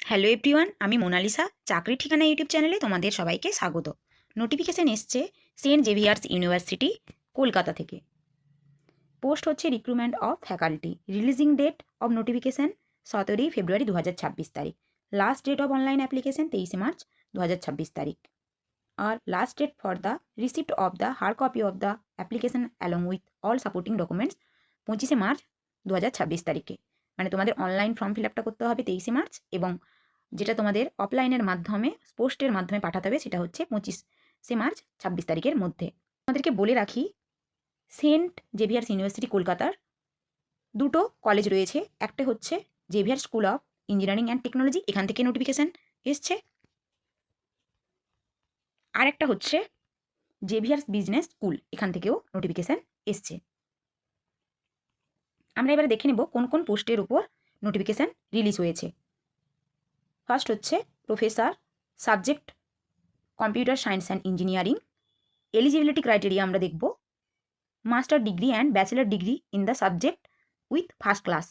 Hello everyone, আমি Mona Lisa. চাকরির ঠিকানা ইউটিউব চ্যানেলে তোমাদের সবাইকে স্বাগত। নোটিফিকেশান এসছে সেন্ট জেভিয়ার্স ইউনিভার্সিটি কলকাতা থেকে। পোস্ট হচ্ছে recruitment of faculty. Releasing date of notification 17 February 2026 তারিখ। Last date of online application 23 March 2026 তারিখ। আর last date for the receipt of the hard copy of the application along with all supporting documents 25 March 2026 তারিখে। মানে তোমাদের online form fill আপটা করতে হবে 23 March, এবং যেটা তোমাদের অফলাইনের মাধ্যমে পোস্টের মাধ্যমে পাঠাতে হবে সেটা হচ্ছে 25 মার্চ 26 তারিখের মধ্যে। আমাদেরকে বলে রাখি, সেন্ট জেভিয়ার্স ইউনিভার্সিটি কলকাতার দুটো কলেজ রয়েছে। একটা হচ্ছে Xavier school of engineering and technology, এখান থেকে নোটিফিকেশান এসছে। আর একটা হচ্ছে জেভিয়ার্স বিজনেস স্কুল, এখান থেকেও নোটিফিকেশান এসছে। আমরা এবারে দেখে নেব কোন কোন পোস্টের উপর নোটিফিকেশান রিলিজ হয়েছে। ফার্স্ট হচ্ছে professor, subject computer science and engineering. Eligibility criteria আমরা দেখব master degree and bachelor degree in the subject with first class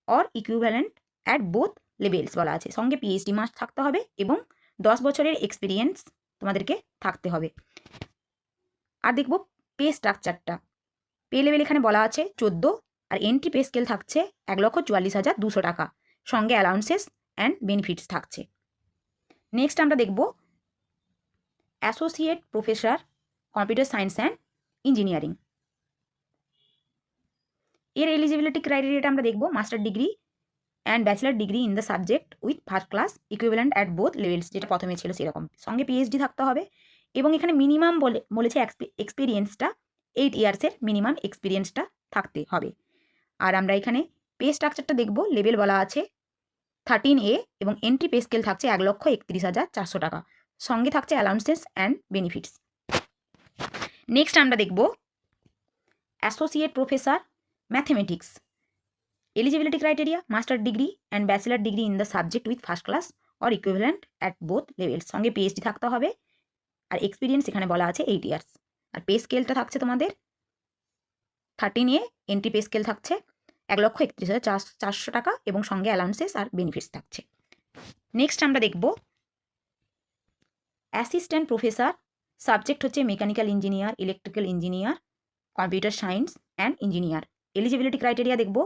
or equivalent at both levels বলা আছে। সঙ্গে পিএইচডি মাস্ট থাকতে হবে এবং 10 বছরের এক্সপিরিয়েন্স তোমাদেরকে থাকতে হবে। আর দেখব পে স্ট্রাকচারটা। পে লেভেল এখানে বলা আছে 14, আর এন্ট্রি পে স্কেল থাকছে 1,44,200 টাকা, সঙ্গে অ্যালাউন্সেস অ্যান্ড বেনিফিটস থাকছে। নেক্সট আমরা দেখব associate professor computer science and engineering. এর এলিজিবিলিটি ক্রাইটেরিয়াটা আমরা দেখব master degree and bachelor degree in the subject with first class equivalent at both levels, যেটা প্রথমে ছিল সেরকম, সঙ্গে পিএইচডি থাকতে হবে। এবং এখানে মিনিমাম বলেছে এক্সপিরিয়েন্সটা 8 ইয়ার্সের মিনিমাম এক্সপিরিয়েন্সটা থাকতে হবে। আর আমরা এখানে পে স্ট্রাকচারটা দেখব। লেভেল বলা আছে 13A এবং এন্ট্রি পে স্কেল থাকছে 1,31,400 টাকা, সঙ্গে থাকছে অ্যালাউন্সেস অ্যান্ড বেনিফিটস। নেক্সট আমরা দেখব associate professor mathematics. Eligibility criteria master degree and bachelor degree in the subject with first class or equivalent at both levels, সঙ্গে পিএইচডি থাকতে হবে। আর এক্সপিরিয়েন্স এখানে বলা আছে 8 ইয়ার্স। আর পে স্কেলটা থাকছে তোমাদের 13A, এন্ট্রি পে স্কেল থাকছে 1,31,400 টাকা এবং সঙ্গে অ্যালাউন্সেস আর বেনিফিটস থাকছে। নেক্সট আমরা দেখব অ্যাসিস্ট্যান্ট প্রফেসর, সাবজেক্ট হচ্ছে mechanical engineer, electrical engineer, computer science and engineer. Eligibility criteria দেখব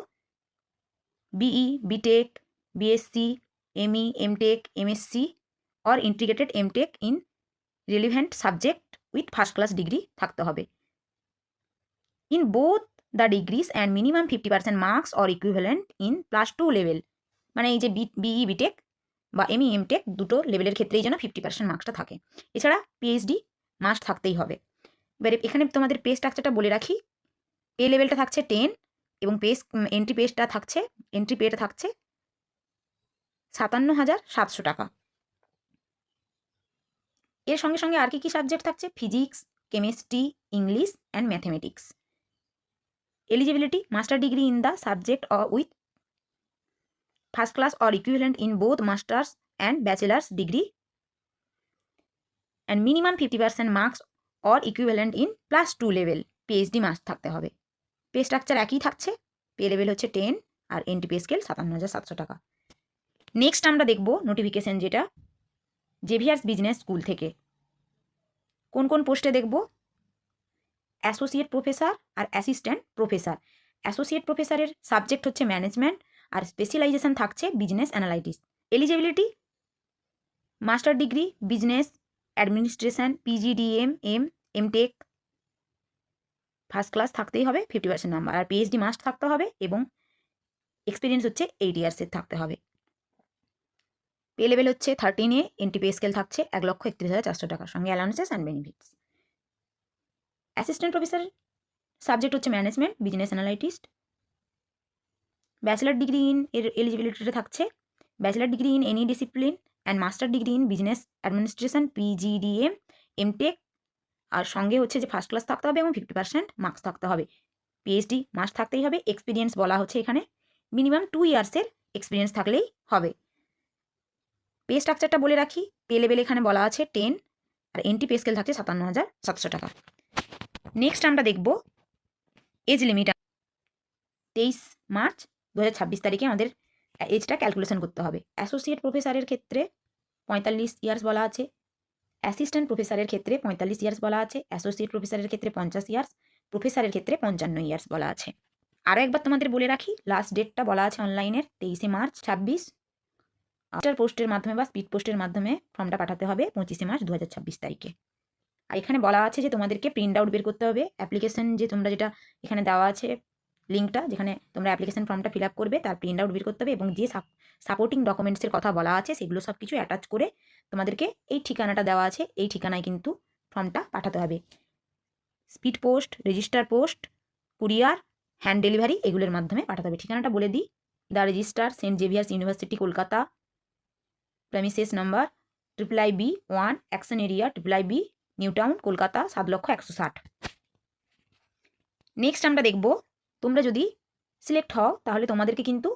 BE, BTech, BSc, ME, MTech, MSc or integrated MTech in relevant subject with first class degree থাকতে হবে in both the degrees and minimum 50% marks or equivalent in +2 level. মানে এই যে BE, BTech বা ME, MTech দুটো লেভেলের ক্ষেত্রেই যেন 50% মার্কসটা থাকে। এছাড়া পিএইচডি মাস্ট থাকতেই হবে। এবারে এখানে তোমাদের পে স্ট্রাকচারটা বলে রাখি। পে লেভেলটা থাকছে 10 এবং এন্ট্রি পেটা থাকছে 57,700 টাকা। এর সঙ্গে সঙ্গে আর কি সাবজেক্ট থাকছে? Physics, chemistry, English and mathematics. Eligibility master degree in the subject with first class or equivalent in both masters and bachelors degree and minimum 50% marks or equivalent in +2 level. PhD must থাকতে হবে। Pay structure একই থাকছে। Pay level হচ্ছে 10 আর entry pay scale 57,700 টাকা। Next আমরা দেখব notification, যেটা Xavier's business school থেকে। কোন কোন পোস্টে দেখব? অ্যাসোসিয়েট প্রফেসর আর অ্যাসিস্ট্যান্ট প্রফেসর। অ্যাসোসিয়েট প্রফেসরের সাবজেক্ট হচ্ছে ম্যানেজমেন্ট আর স্পেশালাইজেশন থাকছে business analytics. Eligibility master degree business administration, PGDM, MTech first class থাকতেই হবে, 50% নাম্বার। আর পিএইচডি মাস্ট থাকতে হবে এবং এক্সপিরিয়েন্স হচ্ছে 8 ইয়ার্সের থাকতে হবে। পে লেভেল হচ্ছে 13A, এন্ট্রি পে স্কেল থাকছে 1,31,400 টাকা, সঙ্গে allowances and benefits. Assistant professor subject হচ্ছে management, business analytics. Bachelor degree in এর এলিজিবিলিটিটা থাকছে bachelor degree in any discipline and master degree in business administration, PGDM, MTech. আর সঙ্গে হচ্ছে যে ফার্স্ট ক্লাস থাকতে হবে এবং 50% মার্কস থাকতে হবে। পিএইচডি মাস্ট থাকতেই হবে। এক্সপিরিয়েন্স বলা হচ্ছে এখানে মিনিমাম 2 ইয়ার্সের এক্সপিরিয়েন্স থাকলেই হবে। পে স্ট্রাকচারটা বলে রাখি। পে লেভেল এখানে বলা আছে 10 আর এন্ট্রি পে স্কেল থাকছে 57,700 টাকা। নেক্সট আমরা দেখব এজ লিমিট। 23 মার্চ 2026 তারিখে আমাদের এজটা ক্যালকুলেশন করতে হবে। অ্যাসোসিয়েট প্রফেসরের ক্ষেত্রে 45 ইয়ার্স বলা আছে, অ্যাসিস্ট্যান্ট প্রফেসরের ক্ষেত্রে 45 ইয়ার্স বলা আছে, অ্যাসোসিয়েট প্রফেসরের ক্ষেত্রে 50 ইয়ার্স, প্রফেসরের ক্ষেত্রে 55 ইয়ার্স বলা আছে। আরও একবার তোমাদের বলে রাখি, লাস্ট ডেটটা বলা আছে অনলাইনের 23শে মার্চ 26। মাস্টার পোস্টের মাধ্যমে বা স্পিড পোস্টের মাধ্যমে ফর্মটা পাঠাতে হবে 25শে মার্চ 2026 তারিখে। আর এখানে বলা আছে যে তোমাদেরকে প্রিন্ট আউট বের করতে হবে অ্যাপ্লিকেশন, যে তোমরা যেটা এখানে দেওয়া আছে লিঙ্কটা, যেখানে তোমরা অ্যাপ্লিকেশন ফর্মটা ফিল আপ করবে তার প্রিন্ট আউট বের করতে হবে, এবং যে সাপোর্টিং ডকুমেন্টসের কথা বলা আছে সেগুলো সব কিছু অ্যাটাচ করে তোমাদেরকে এই ঠিকানাটা দেওয়া আছে, এই ঠিকানায় কিন্তু ফর্মটা পাঠাতে হবে। Speed post, register post, courier, hand delivery এগুলোর মাধ্যমে পাঠাতে হবে। ঠিকানাটা বলে দিই, the registrar, Saint Xavier's University, Kolkata, premises number IIIB1, action area IIIB, new town, Kolkata 7,160,000। Next আমরা দেখব, তোমরা যদি সিলেক্ট হও তাহলে তোমাদেরকে কিন্তু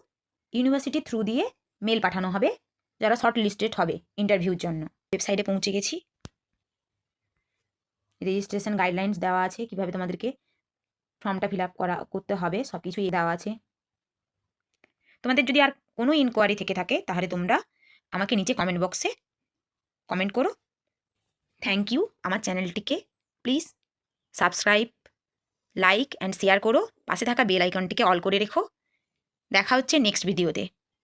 ইউনিভার্সিটির থ্রু দিয়ে মেল পাঠানো হবে যারা শর্ট লিস্টেড হবে ইন্টারভিউর জন্য। ওয়েবসাইটে পৌঁছে গেছি, রেজিস্ট্রেশন গাইডলাইন্স দেওয়া আছে, কিভাবে তোমাদেরকে ফর্মটা ফিল আপ করতে হবে সব কিছুই দেওয়া আছে। তোমাদের যদি আর কোনো ইনকোয়ারি থেকে থাকে তাহলে তোমরা আমাকে নিচে কমেন্ট বক্সে কমেন্ট করো। Thank you. আমার চ্যানেলটিকে please subscribe, like and share করো, পাশে থাকা বেল আইকনটিকে অল করে রেখো। দেখা হচ্ছে নেক্সট ভিডিওতে।